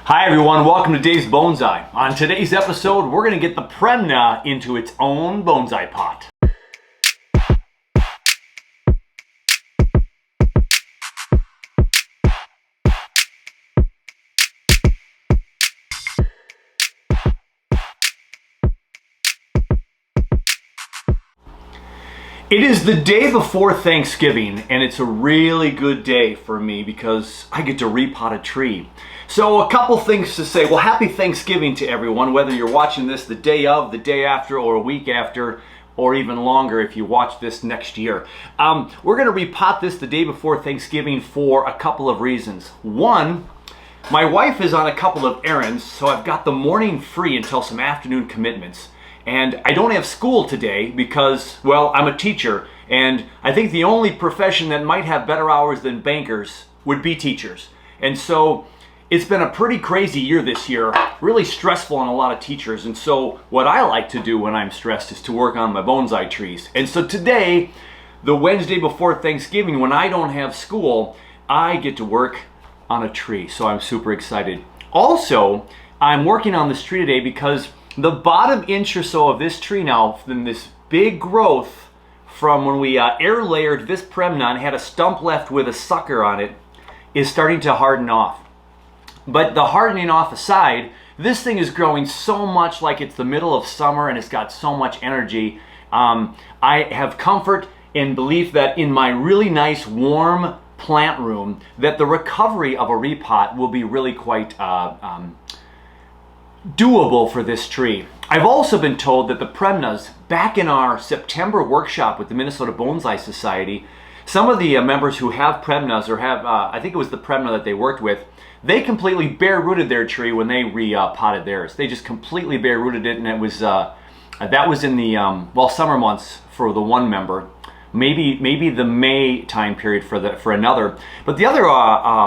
Hi everyone, welcome to Dave's Bonsai. On today's episode, we're going to get the Premna into its own bonsai pot. It is the day before Thanksgiving, and it's a really good day for me because I get to repot a tree. So a couple things to say. Well, happy Thanksgiving to everyone, whether you're watching this the day of, the day after, or a week after, or even longer if you watch this next year. We're going to repot this the day before Thanksgiving for a couple of reasons. One, my wife is on a couple of errands, so I've got the morning free until some afternoon commitments. And I don't have school today because, well, I'm a teacher, and I think the only profession that might have better hours than bankers would be teachers. And so it's been a pretty crazy year this year, really stressful on a lot of teachers. And so what I like to do when I'm stressed is to work on my bonsai trees. And so today, the Wednesday before Thanksgiving, when I don't have school, I get to work on a tree. So I'm super excited. Also, I'm working on this tree today because the bottom inch or so of this tree now, from this big growth from when we air layered this Premna and had a stump left with a sucker on it, is starting to harden off. But the hardening off aside, this thing is growing so much like it's the middle of summer and it's got so much energy. I have comfort in belief that in my really nice warm plant room that the recovery of a repot will be really quite doable for this tree. I've also been told that the Premnas, back in our September workshop with the Minnesota Bonsai Society, some of the members who have Premnas or have, I think it was the Premna that they worked with, they completely bare rooted their tree when they repotted theirs. They just completely bare rooted it, and it was that was in the summer months for the one member. Maybe the May time period for another. But the other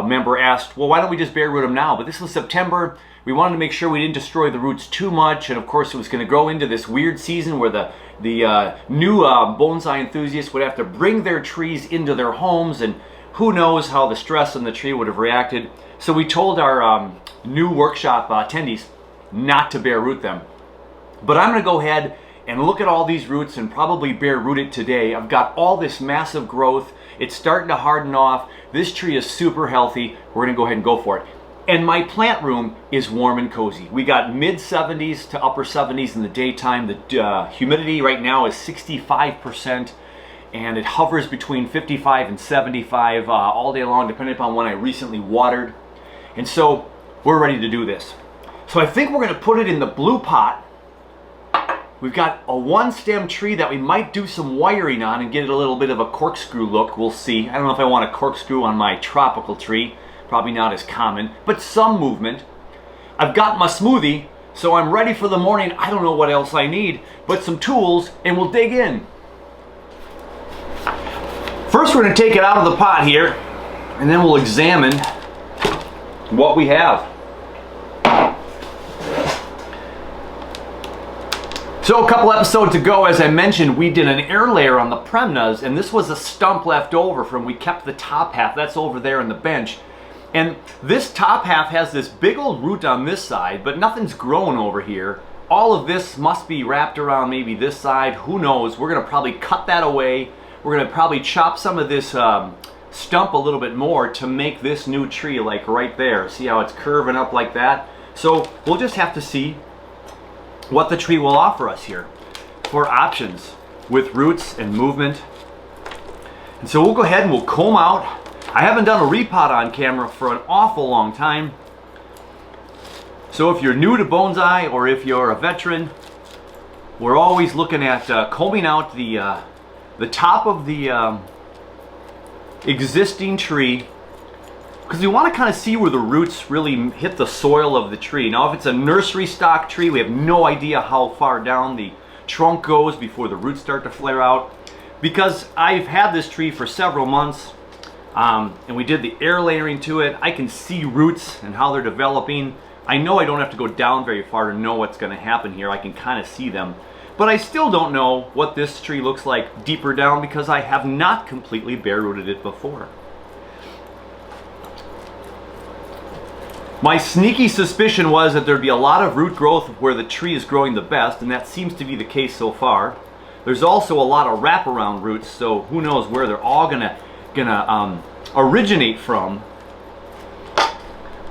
member asked, well, why don't we just bare root them now? But this was September. We wanted to make sure we didn't destroy the roots too much, and of course it was going to grow into this weird season where the new bonsai enthusiasts would have to bring their trees into their homes, and who knows how the stress on the tree would have reacted. So we told our new workshop attendees not to bare root them. But I'm going to go ahead and look at all these roots and probably bare root it today. I've got all this massive growth. It's starting to harden off. This tree is super healthy. We're going to go ahead and go for it. And my plant room is warm and cozy. We got mid 70s to upper 70s in the daytime. The humidity right now is 65%, and it hovers between 55 and 75 all day long, depending upon when I recently watered. And so we're ready to do this. So I think we're going to put it in the blue pot. We've got a one stem tree that we might do some wiring on and get it a little bit of a corkscrew look. We'll see. I don't know if I want a corkscrew on my tropical tree. Probably not as common, but some movement. I've got my smoothie, so I'm ready for the morning. I don't know what else I need, but some tools, and we'll dig in. First, we're going to take it out of the pot here, and then we'll examine what we have. So a couple episodes ago, as I mentioned, we did an air layer on the Premnas, and this was a stump left over from, we kept the top half. That's over there on the bench. And this top half has this big old root on this side, but nothing's growing over here. All of this must be wrapped around maybe this side. Who knows? We're going to probably cut that away. We're going to probably chop some of this stump a little bit more to make this new tree like right there. See how it's curving up like that? So we'll just have to see what the tree will offer us here for options with roots and movement. And so we'll go ahead and we'll comb out. I haven't done a repot on camera for an awful long time. So if you're new to bonsai or if you're a veteran, we're always looking at combing out the top of the existing tree, because we want to kind of see where the roots really hit the soil of the tree. Now if it's a nursery stock tree, we have no idea how far down the trunk goes before the roots start to flare out. Because I've had this tree for several months, and we did the air layering to it, I can see roots and how they're developing. I know I don't have to go down very far to know what's going to happen here. I can kind of see them. But I still don't know what this tree looks like deeper down because I have not completely bare rooted it before. My sneaky suspicion was that there'd be a lot of root growth where the tree is growing the best, and that seems to be the case so far. There's also a lot of wraparound roots, so who knows where they're all gonna originate from.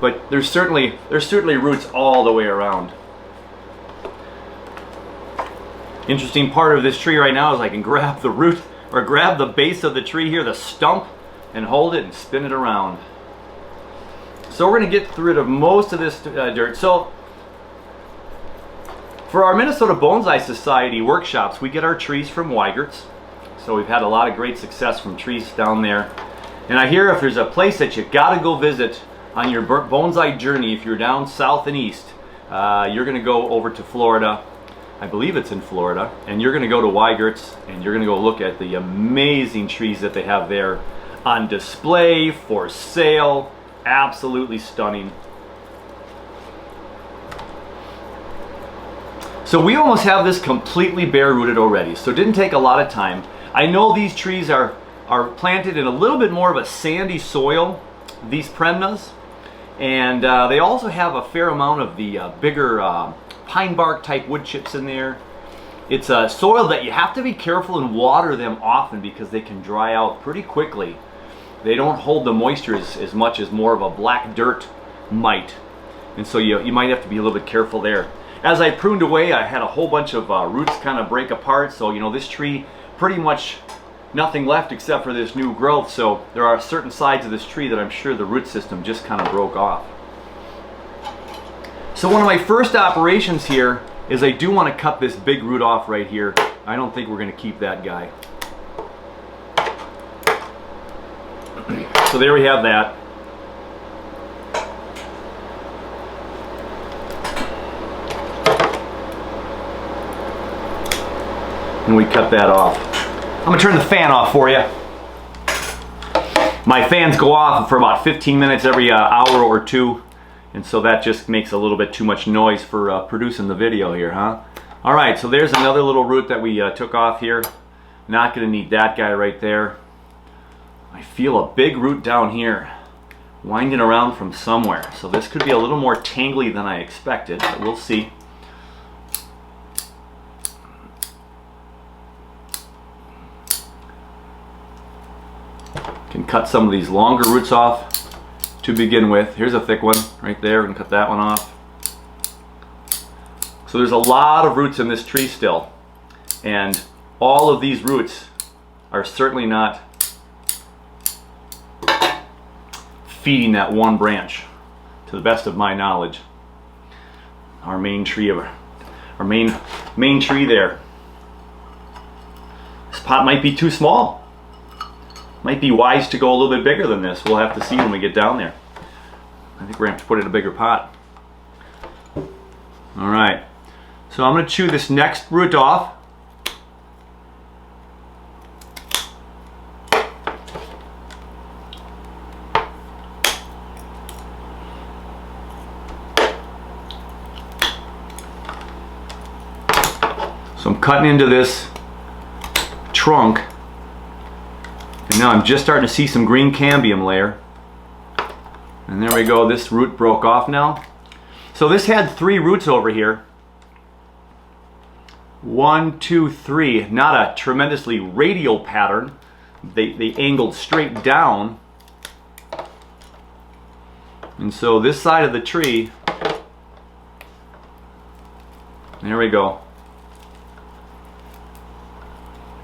But there's certainly roots all the way around. Interesting part of this tree right now is I can grab the root or grab the base of the tree here, the stump, and hold it and spin it around. So we're going to get rid of most of this dirt. So for our Minnesota Bonsai Society workshops, we get our trees from Weigert's. So we've had a lot of great success from trees down there. And I hear if there's a place that you got to go visit on your bonsai journey, if you're down south and east, you're going to go over to Florida. I believe it's in Florida, and you're going to go to Weigert's and you're going to go look at the amazing trees that they have there on display, for sale. Absolutely stunning. So we almost have this completely bare rooted already, so it didn't take a lot of time. I know these trees are planted in a little bit more of a sandy soil, these Premnas, and they also have a fair amount of the bigger pine bark type wood chips in there. It's a soil that you have to be careful and water them often because they can dry out pretty quickly. They don't hold the moisture as much as more of a black dirt might, and so you might have to be a little bit careful there. As I pruned away, I had a whole bunch of roots kind of break apart, so you know, this tree pretty much nothing left except for this new growth. So there are certain sides of this tree that I'm sure the root system just kind of broke off. So one of my first operations here is I do want to cut this big root off right here. I don't think we're going to keep that guy. So there we have that. And we cut that off. I'm going to turn the fan off for you. My fans go off for about 15 minutes every hour or two. And so that just makes a little bit too much noise for producing the video here, huh? Alright, so there's another little root that we took off here. Not going to need that guy right there. I feel a big root down here winding around from somewhere. So this could be a little more tangly than I expected, but we'll see. Can cut some of these longer roots off to begin with. Here's a thick one right there, and cut that one off. So there's a lot of roots in this tree still, and all of these roots are certainly not feeding that one branch, to the best of my knowledge. Our main tree of our main tree there. This pot might be too small. Might be wise to go a little bit bigger than this. We'll have to see when we get down there. I think we're going to have to put it in a bigger pot. Alright, so I'm going to chew this next root off. So I'm cutting into this trunk. And now I'm just starting to see some green cambium layer. And there we go, this root broke off now. So this had 3 roots over here. 1, 2, 3. Not a tremendously radial pattern. They angled straight down. And so this side of the tree, there we go.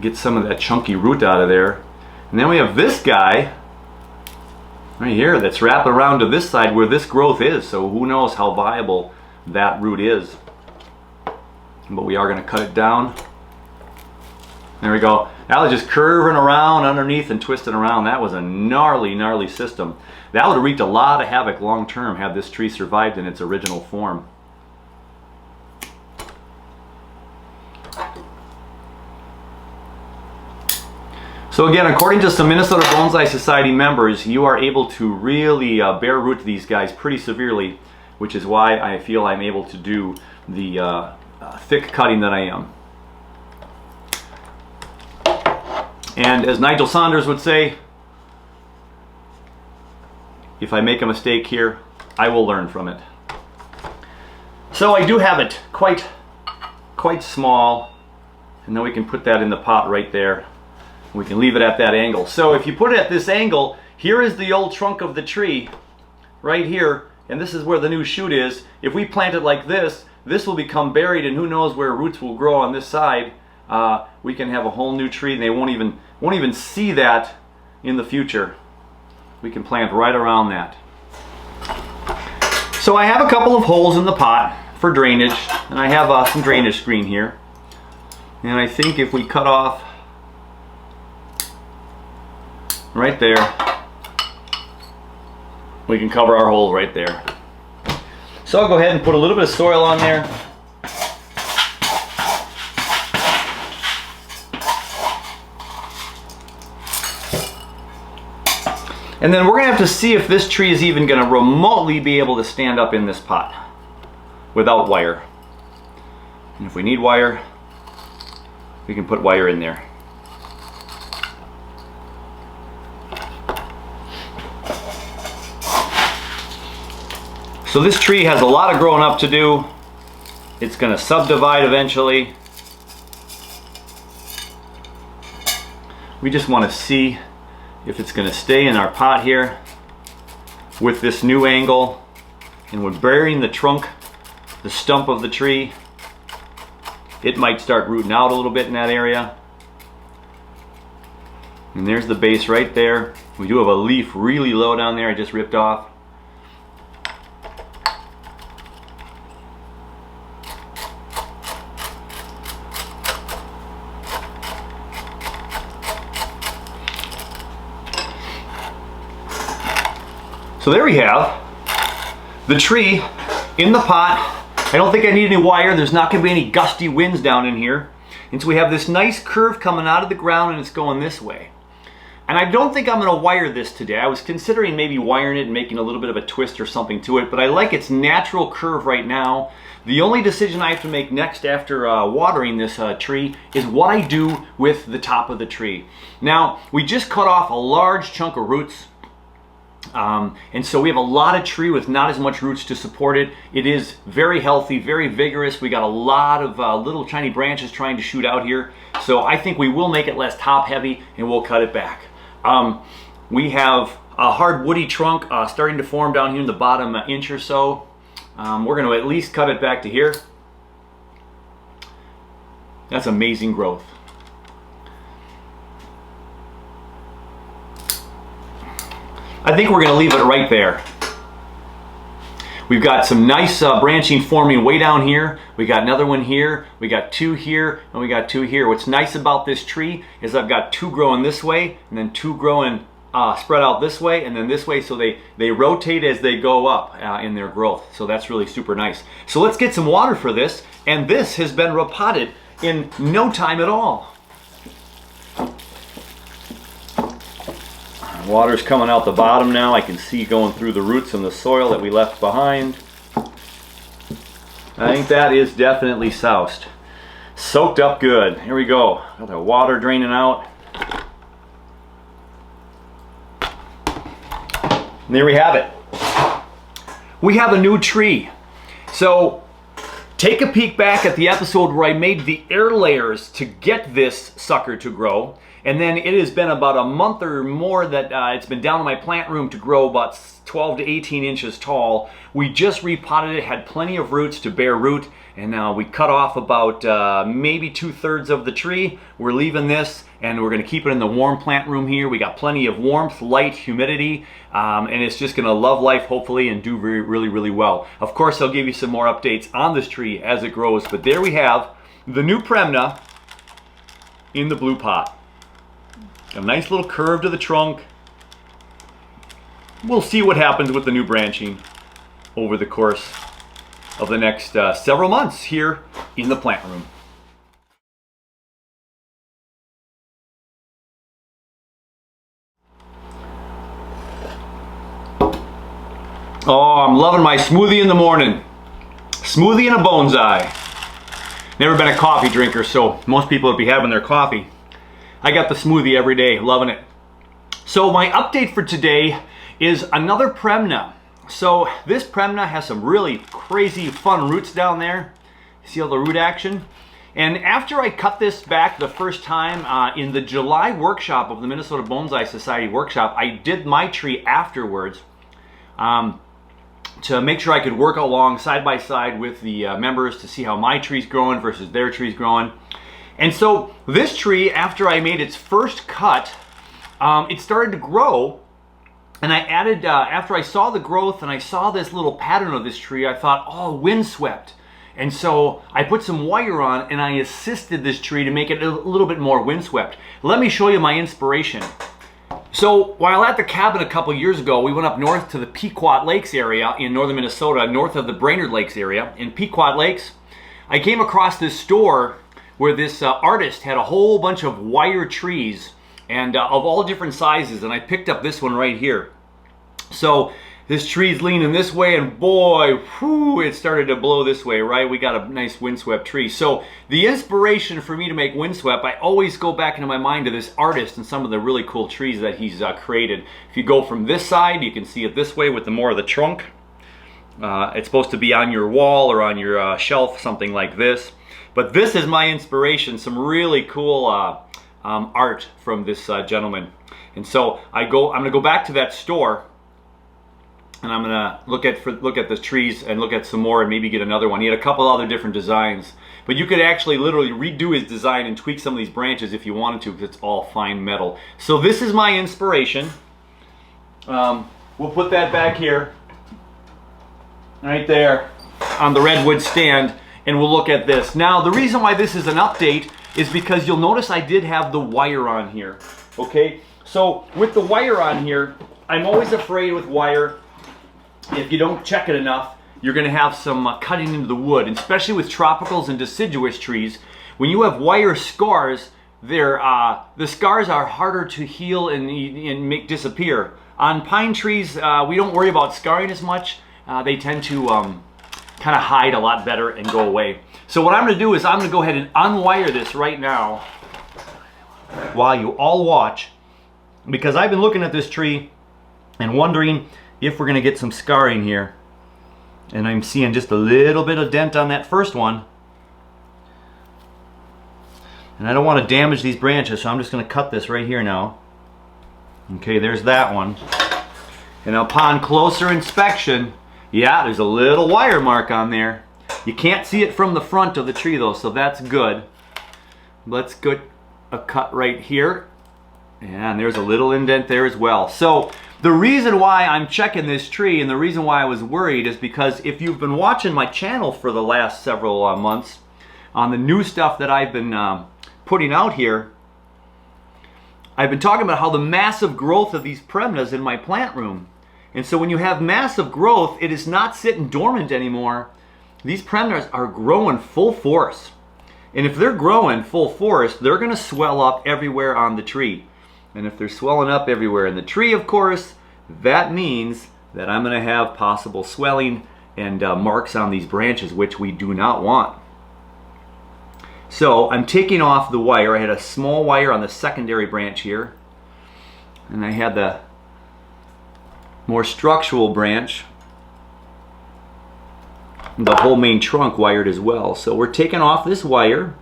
Get some of that chunky root out of there. And then we have this guy right here that's wrapping around to this side where this growth is. So who knows how viable that root is. But we are going to cut it down. There we go. That was just curving around underneath and twisting around. That was a gnarly, gnarly system. That would have wreaked a lot of havoc long term had this tree survived in its original form. So again, according to some Minnesota Bonsai Society members, you are able to really bare root these guys pretty severely, which is why I feel I'm able to do the thick cutting that I am. And as Nigel Saunders would say, if I make a mistake here, I will learn from it. So I do have it quite small, and then we can put that in the pot right there. We can leave it at that angle. So if you put it at this angle, here is the old trunk of the tree right here, and this is where the new shoot is. If we plant it like this, this will become buried, and who knows where roots will grow on this side. We can have a whole new tree, and they won't even see that in the future. We can plant right around that. So I have a couple of holes in the pot for drainage, and I have some drainage screen here. And I think if we cut off right there, we can cover our hole right there. So I'll go ahead and put a little bit of soil on there. And then we're going to have to see if this tree is even going to remotely be able to stand up in this pot without wire. And if we need wire, we can put wire in there. So this tree has a lot of growing up to do. It's going to subdivide eventually. We just want to see if it's going to stay in our pot here with this new angle, and when burying the trunk, the stump of the tree, it might start rooting out a little bit in that area. And there's the base right there. We do have a leaf really low down there I just ripped off. So there we have the tree in the pot. I don't think I need any wire. There's not going to be any gusty winds down in here. And so we have this nice curve coming out of the ground, and it's going this way. And I don't think I'm going to wire this today. I was considering maybe wiring it and making a little bit of a twist or something to it, but I like its natural curve right now. The only decision I have to make next after watering this tree is what I do with the top of the tree. Now, we just cut off a large chunk of roots. And so we have a lot of tree with not as much roots to support it. It is very healthy, very vigorous. We got a lot of little tiny branches trying to shoot out here. So I think we will make it less top heavy, and we'll cut it back. We have a hard woody trunk starting to form down here in the bottom inch or so. We're going to at least cut it back to here. That's amazing growth. I think we're going to leave it right there. We've got some nice branching forming way down here. We got another one here. We got two here, and we got two here. What's nice about this tree is I've got two growing this way, and then two growing spread out this way, and then this way, so they rotate as they go up in their growth. So that's really super nice. So let's get some water for this, and this has been repotted in no time at all. Water's coming out the bottom now. I can see going through the roots and the soil that we left behind. I think that is definitely soused. Soaked up good. Here we go. Got the water draining out. And there we have it. We have a new tree. So take a peek back at the episode where I made the air layers to get this sucker to grow. And then it has been about a month or more that it's been down in my plant room to grow about 12 to 18 inches tall. We just repotted it, had plenty of roots to bear root, and we cut off about maybe 2/3 of the tree. We're leaving this, and we're going to keep it in the warm plant room here. We got plenty of warmth, light, humidity, and it's just going to love life, hopefully, and do really, really well. Of course, I'll give you some more updates on this tree as it grows, but there we have the new Premna in the blue pot. A nice little curve to the trunk. We'll see what happens with the new branching over the course of the next several months here in the plant room. Oh, I'm loving my smoothie in the morning. Smoothie and a bonsai. Never been a coffee drinker, so most people would be having their coffee. I got the smoothie every day, loving it. So my update for today is another Premna. So this Premna has some really crazy fun roots down there. See all the root action? And after I cut this back the first time in the July workshop of the Minnesota Bonsai Society workshop, I did my tree afterwards to make sure I could work along side by side with the members to see how my tree's growing versus their tree's growing. And so this tree, after I made its first cut, it started to grow. And I added, after I saw the growth and I saw this little pattern of this tree, I thought, oh, windswept. And so I put some wire on and I assisted this tree to make it a little bit more windswept. Let me show you my inspiration. So while at the cabin a couple years ago, we went up north to the Pequot Lakes area in northern Minnesota, north of the Brainerd Lakes area. In Pequot Lakes, I came across this store where this artist had a whole bunch of wire trees and of all different sizes, and I picked up this one right here. So this tree's leaning this way, and boy, whew, it started to blow this way, right? We got a nice windswept tree. So the inspiration for me to make windswept, I always go back into my mind to this artist and some of the really cool trees that he's created. If you go from this side, you can see it this way with the more of the trunk. It's supposed to be on your wall or on your shelf, something like this. But this is my inspiration, some really cool art from this gentleman. And so I'm gonna go back to that store, and I'm gonna look at the trees and look at some more and maybe get another one. He had a couple other different designs, but you could actually literally redo his design and tweak some of these branches if you wanted to, because it's all fine metal. So this is my inspiration. We'll put that back here, right there, on the redwood stand, and we'll look at this. Now, the reason why this is an update is because you'll notice I did have the wire on here. Okay, so with the wire on here, I'm always afraid with wire, if you don't check it enough, you're going to have some cutting into the wood, and especially with tropicals and deciduous trees. When you have wire scars, the scars are harder to heal and make disappear. On pine trees, we don't worry about scarring as much. They tend to kind of hide a lot better and go away. So what I'm going to do is I'm going to go ahead and unwire this right now while you all watch, because I've been looking at this tree and wondering if we're going to get some scarring here. And I'm seeing just a little bit of dent on that first one. And I don't want to damage these branches, so I'm just going to cut this right here now. Okay, there's that one. And upon closer inspection, yeah, there's a little wire mark on there. You can't see it from the front of the tree though, so that's good. Let's get a cut right here. And there's a little indent there as well. So the reason why I'm checking this tree and the reason why I was worried is because if you've been watching my channel for the last several months on the new stuff that I've been putting out here, I've been talking about how the massive growth of these Premnas in my plant room. And so when you have massive growth, it is not sitting dormant anymore. These Premnas are growing full force. And if they're growing full force, they're going to swell up everywhere on the tree. And if they're swelling up everywhere in the tree, of course, that means that I'm going to have possible swelling and marks on these branches, which we do not want. So I'm taking off the wire. I had a small wire on the secondary branch here, and I had the more structural branch, the whole main trunk wired as well. So we're taking off this wire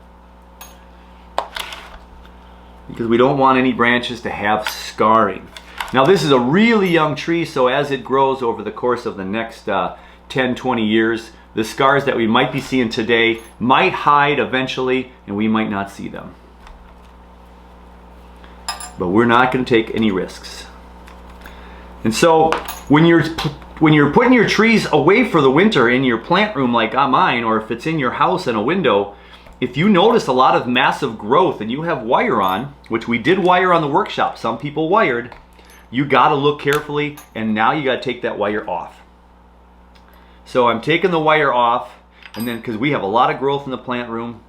because we don't want any branches to have scarring. Now this is a really young tree, so as it grows over the course of the next 10-20 years, the scars that we might be seeing today might hide eventually, and we might not see them. But we're not going to take any risks. And so when you're putting your trees away for the winter in your plant room like mine, or if it's in your house in a window, if you notice a lot of massive growth and you have wire on, which we did wire on the workshop, some people wired, you got to look carefully, and now you got to take that wire off. So I'm taking the wire off, and then because we have a lot of growth in the plant room,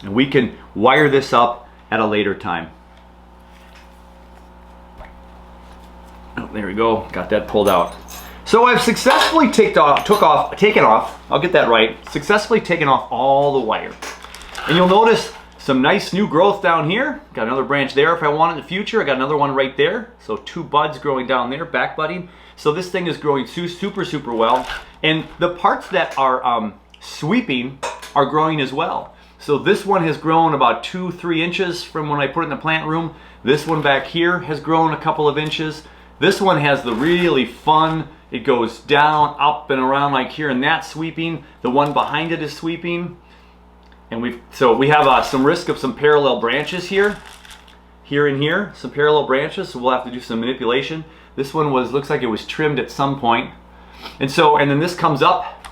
and we can wire this up at a later time. Oh, there we go, got that pulled out. So I've successfully taken off all the wire. And you'll notice Some nice new growth down here. Got another branch there if I want in the future. I got another one right there. So 2 buds growing down there, back budding. So this thing is growing super well. And the parts that are sweeping are growing as well. So this one has grown about 2-3 inches from when I put it in the plant room. This one back here has grown a couple of inches. This one has the really fun, it goes down, up, and around like here, and that's sweeping. The one behind it is sweeping. And we have some risk of some parallel branches here and here, some parallel branches, so we'll have to do some manipulation. This one looks like it was trimmed at some point. And then this comes up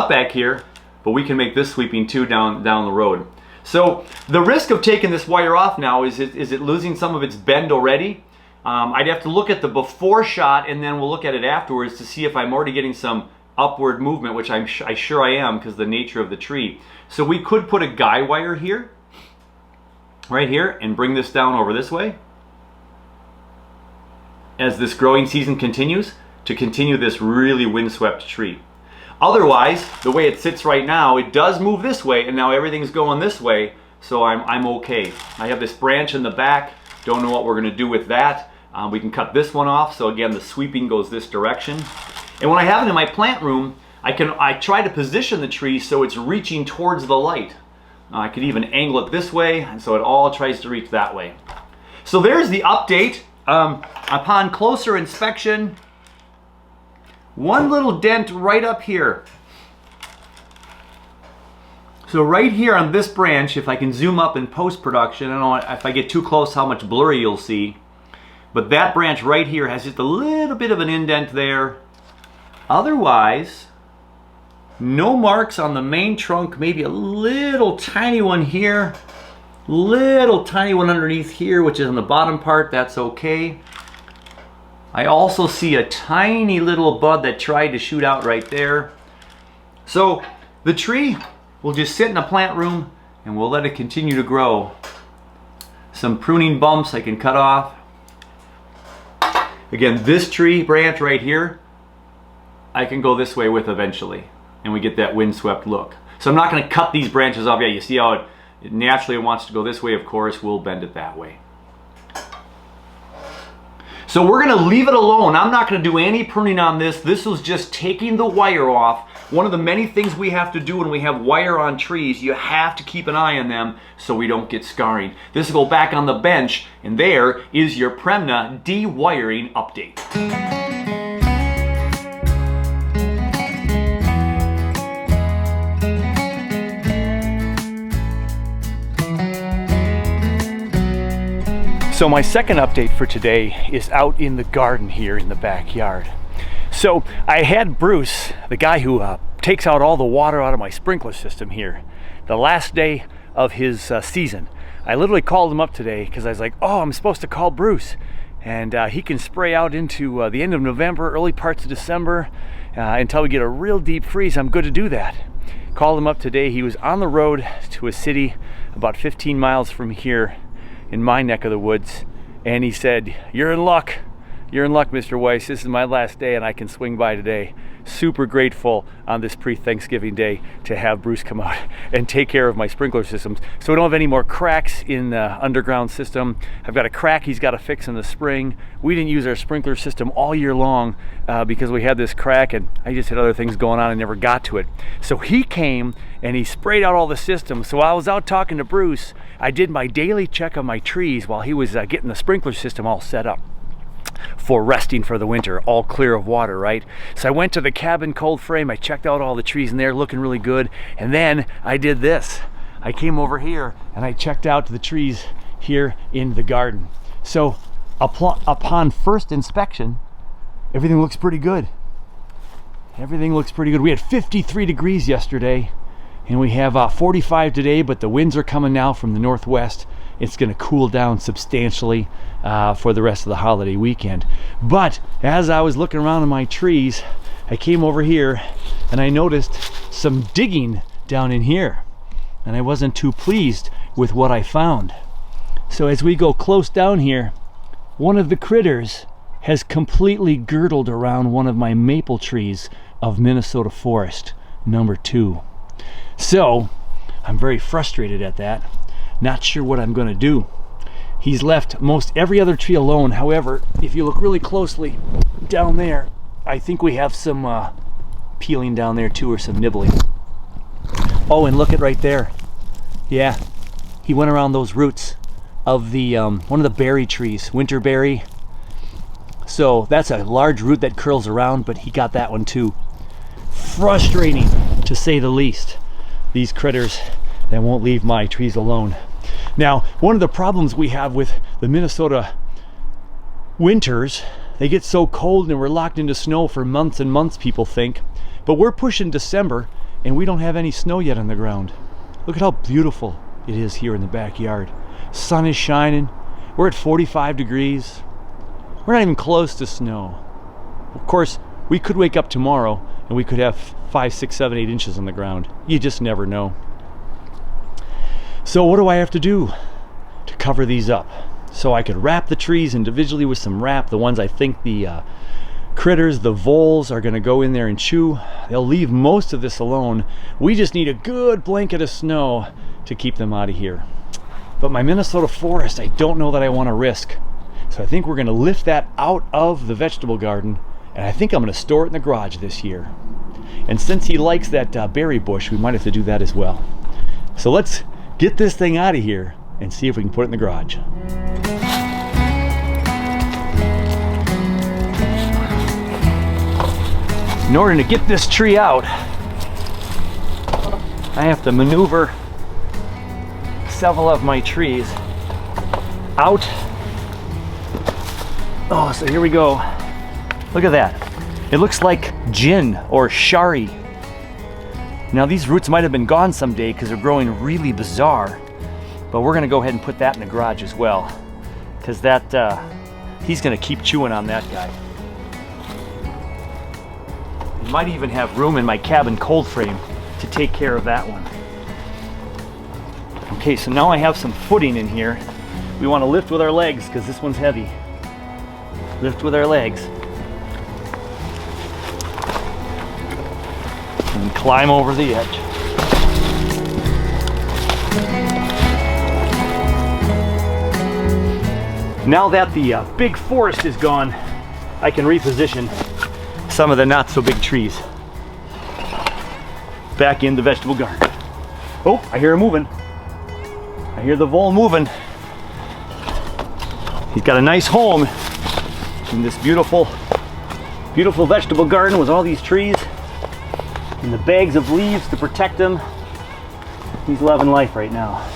back here, but we can make this sweeping too down the road. So the risk of taking this wire off now is it losing some of its bend already? I'd have to look at the before shot, and then we'll look at it afterwards to see if I'm already getting some upward movement, which I'm sure I am because of the nature of the tree. So we could put a guy wire here, right here, and bring this down over this way as this growing season continues to continue this really windswept tree. Otherwise, the way it sits right now, it does move this way, and now everything's going this way, so I'm okay. I have this branch in the back, don't know what we're going to do with that. We can cut this one off, so again the sweeping goes this direction. And when I have it in my plant room, I try to position the tree so it's reaching towards the light. I could even angle it this way, and so it all tries to reach that way. So there's the update. Upon closer inspection, one little dent right up here. So right here on this branch, if I can zoom up in post-production, I don't know if I get too close how much blurry you'll see, but that branch right here has just a little bit of an indent there. Otherwise, no marks on the main trunk, maybe a little tiny one here, little tiny one underneath here, which is on the bottom part, that's okay. I also see a tiny little bud that tried to shoot out right there. So the tree will just sit in a plant room and we'll let it continue to grow. Some pruning bumps I can cut off. Again, this tree branch right here, I can go this way with eventually, and we get that windswept look. So I'm not going to cut these branches off yet. You see how it naturally wants to go this way, of course, we'll bend it that way. So we're going to leave it alone. I'm not going to do any pruning on this. This was just taking the wire off. One of the many things we have to do when we have wire on trees, you have to keep an eye on them so we don't get scarring. This will go back on the bench, and there is your Premna de-wiring update. So my second update for today is out in the garden here in the backyard. So I had Bruce, the guy who takes out all the water out of my sprinkler system here, the last day of his season. I literally called him up today because I was like, oh, I'm supposed to call Bruce. And he can spray out into the end of November, early parts of December, until we get a real deep freeze. I'm good to do that. Called him up today. He was on the road to a city about 15 miles from here in my neck of the woods, and he said, you're in luck, Mr. Weiss. This is my last day and I can swing by today. Super grateful on this pre-Thanksgiving day to have Bruce come out and take care of my sprinkler systems so we don't have any more cracks in the underground system. I've got a crack he's got to fix in the spring. We didn't use our sprinkler system all year long because we had this crack, and I just had other things going on and never got to it. So he came and he sprayed out all the systems. So while I was out talking to Bruce, I did my daily check of my trees while he was getting the sprinkler system all set up for resting for the winter, all clear of water, right? So I went to the cabin cold frame, I checked out all the trees in there, looking really good, and then I did this. I came over here and I checked out the trees here in the garden. So upon first inspection, everything looks pretty good. Everything looks pretty good. We had 53 degrees yesterday, and we have 45 today, but the winds are coming now from the northwest. It's going to cool down substantially for the rest of the holiday weekend. But as I was looking around in my trees, I came over here and I noticed some digging down in here, and I wasn't too pleased with what I found. So as we go close down here, one of the critters has completely girdled around one of my maple trees of Minnesota forest, number 2. So I'm very frustrated at that. Not sure what I'm going to do. He's left most every other tree alone. However, if you look really closely down there, I think we have some peeling down there too, or some nibbling. Oh, and look at right there. Yeah, he went around those roots of the one of the berry trees, winterberry. So that's a large root that curls around, but he got that one too. Frustrating, to say the least. These critters that won't leave my trees alone. Now, one of the problems we have with the Minnesota winters, they get so cold and we're locked into snow for months and months, people think. But we're pushing December and we don't have any snow yet on the ground. Look at how beautiful it is here in the backyard. Sun is shining. We're at 45 degrees. We're not even close to snow. Of course, we could wake up tomorrow and we could have 5, 6, 7, 8 inches on the ground. You just never know. So what do I have to do to cover these up? So I could wrap the trees individually with some wrap. The ones I think the critters, the voles, are going to go in there and chew. They'll leave most of this alone. We just need a good blanket of snow to keep them out of here. But my Minnesota forest, I don't know that I want to risk. So I think we're going to lift that out of the vegetable garden, and I think I'm going to store it in the garage this year. And since he likes that berry bush, we might have to do that as well. So let's get this thing out of here and see if we can put it in the garage. In order to get this tree out, I have to maneuver several of my trees out. Oh, so here we go. Look at that. It looks like gin or shari. Now these roots might have been gone someday because they're growing really bizarre, but we're gonna go ahead and put that in the garage as well, because that he's gonna keep chewing on that guy. I might even have room in my cabin cold frame to take care of that one. Okay, so now I have some footing in here. We want to lift with our legs because this one's heavy. Lift with our legs. And climb over the edge. Now that the big forest is gone, I can reposition some of the not so big trees back in the vegetable garden. Oh, I hear him moving. I hear the vole moving. He's got a nice home in this beautiful, beautiful vegetable garden with all these trees and the bags of leaves to protect him. He's loving life right now.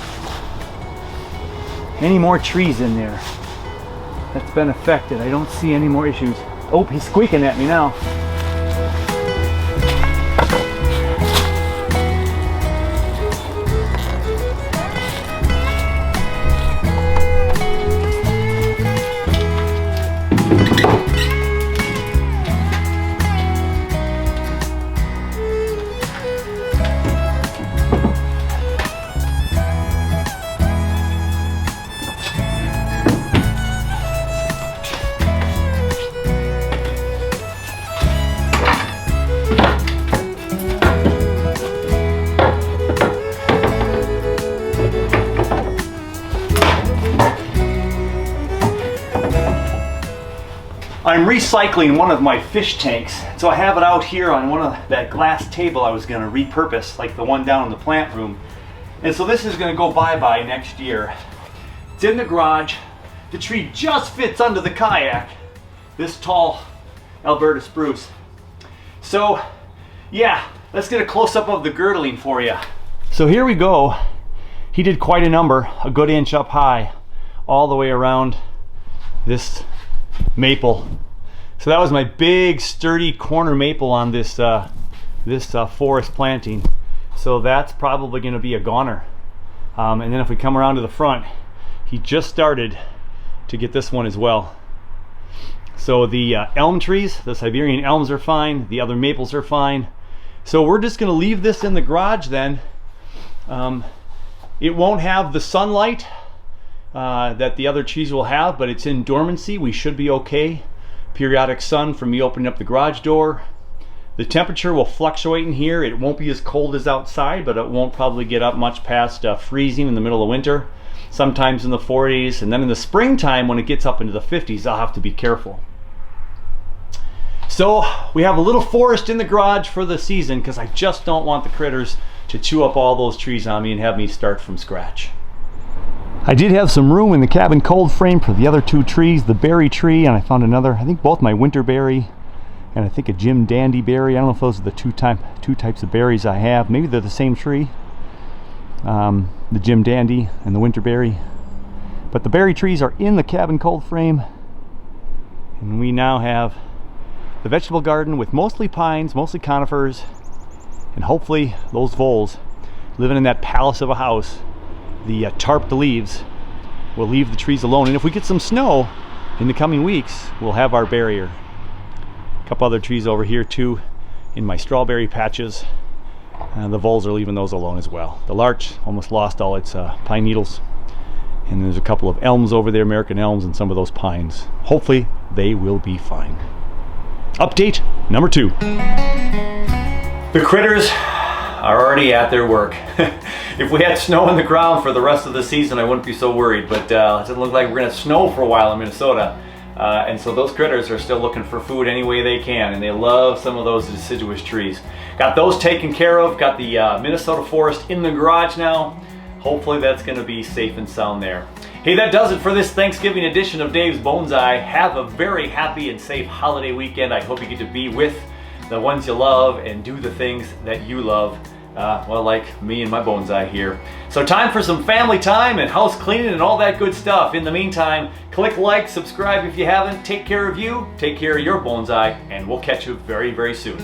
Any more trees in there that's been affected? I don't see any more issues. Oh, he's squeaking at me now. I'm recycling one of my fish tanks, so I have it out here on one of that glass table I was going to repurpose, like the one down in the plant room. And so this is going to go bye-bye next year. It's in the garage. The tree just fits under the kayak, this tall Alberta spruce. So yeah, let's get a close-up of the girdling for you. So here we go. He did quite a number, a good inch up high, all the way around this maple. So that was my big sturdy corner maple on this forest planting. So that's probably going to be a goner. And then if we come around to the front, he just started to get this one as well. So the elm trees, the Siberian elms are fine, the other maples are fine. So we're just going to leave this in the garage then. It won't have the sunlight that the other trees will have, but it's in dormancy. We should be okay. Periodic sun from me opening up the garage door, The temperature will fluctuate in here. It won't be as cold as outside, but it won't probably get up much past freezing in the middle of winter. Sometimes in the 40s, and then in the springtime when it gets up into the 50s, I'll have to be careful. So we have a little forest in the garage for the season because I just don't want the critters to chew up all those trees on me and have me start from scratch. I did have some room in the cabin cold frame for the other 2 trees, the berry tree, and I found another, I think both my winter berry and I think a Jim Dandy berry. I don't know if those are the two types of berries I have. Maybe they're the same tree, the Jim Dandy and the winter berry. But the berry trees are in the cabin cold frame, and we now have the vegetable garden with mostly pines, mostly conifers, and hopefully those voles living in that palace of a house. The tarp, the leaves, will leave the trees alone, and if we get some snow in the coming weeks, we'll have our barrier. A couple other trees over here too in my strawberry patches. The voles are leaving those alone as well. The larch almost lost all its pine needles, and there's a couple of elms over there, American elms, and some of those pines. Hopefully they will be fine. Update number 2. The critters are already at their work. If we had snow on the ground for the rest of the season, I wouldn't be so worried, but it doesn't look like we're gonna have snow for a while in Minnesota. And so those critters are still looking for food any way they can, and they love some of those deciduous trees. Got those taken care of, got the Minnesota forest in the garage now. Hopefully that's gonna be safe and sound there. Hey, that does it for this Thanksgiving edition of Dave's Bonsai. Have a very happy and safe holiday weekend. I hope you get to be with the ones you love and do the things that you love. Well, like me and my bonsai here. So time for some family time and house cleaning and all that good stuff. In the meantime, click like, subscribe if you haven't. Take care of you, take care of your bonsai, and we'll catch you very, very soon.